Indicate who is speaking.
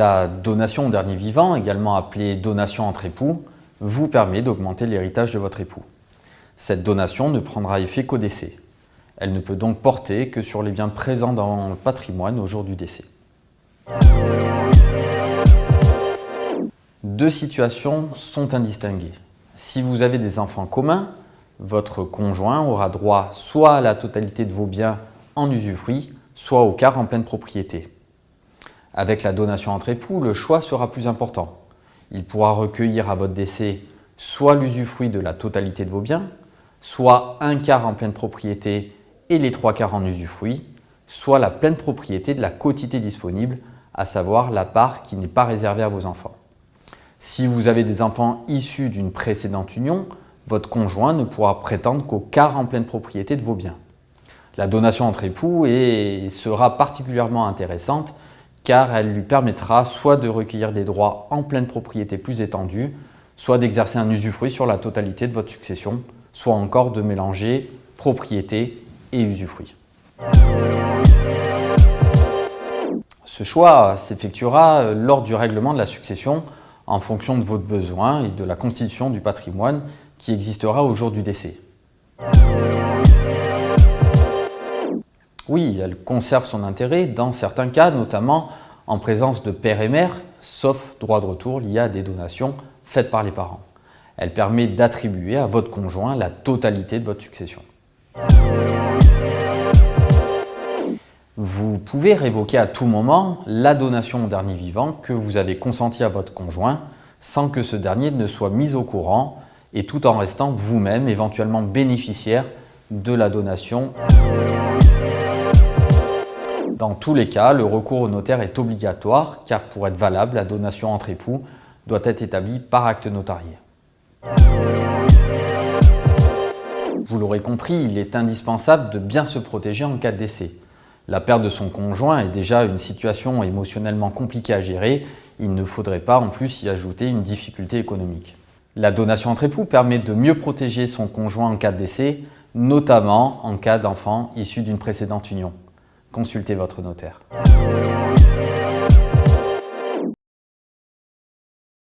Speaker 1: La donation au dernier vivant, également appelée donation entre époux, vous permet d'augmenter l'héritage de votre époux. Cette donation ne prendra effet qu'au décès. Elle ne peut donc porter que sur les biens présents dans le patrimoine au jour du décès. Deux situations sont indistinguées. Si vous avez des enfants communs, votre conjoint aura droit soit à la totalité de vos biens en usufruit, soit au quart en pleine propriété. Avec la donation entre époux, le choix sera plus important. Il pourra recueillir à votre décès soit l'usufruit de la totalité de vos biens, soit un quart en pleine propriété et les trois quarts en usufruit, soit la pleine propriété de la quotité disponible, à savoir la part qui n'est pas réservée à vos enfants. Si vous avez des enfants issus d'une précédente union, votre conjoint ne pourra prétendre qu'au quart en pleine propriété de vos biens. La donation entre époux sera particulièrement intéressante car elle lui permettra soit de recueillir des droits en pleine propriété plus étendus, soit d'exercer un usufruit sur la totalité de votre succession, soit encore de mélanger propriété et usufruit. Ce choix s'effectuera lors du règlement de la succession en fonction de votre besoin et de la constitution du patrimoine qui existera au jour du décès. Oui, elle conserve son intérêt dans certains cas, notamment en présence de père et mère, sauf droit de retour lié à des donations faites par les parents. Elle permet d'attribuer à votre conjoint la totalité de votre succession. Vous pouvez révoquer à tout moment la donation au dernier vivant que vous avez consentie à votre conjoint sans que ce dernier ne soit mis au courant et tout en restant vous-même éventuellement bénéficiaire de la donation. Dans tous les cas, le recours au notaire est obligatoire car pour être valable, la donation entre époux doit être établie par acte notarié. Vous l'aurez compris, il est indispensable de bien se protéger en cas de décès. La perte de son conjoint est déjà une situation émotionnellement compliquée à gérer, il ne faudrait pas en plus y ajouter une difficulté économique. La donation entre époux permet de mieux protéger son conjoint en cas de décès, notamment en cas d'enfant issu d'une précédente union. Consultez votre notaire.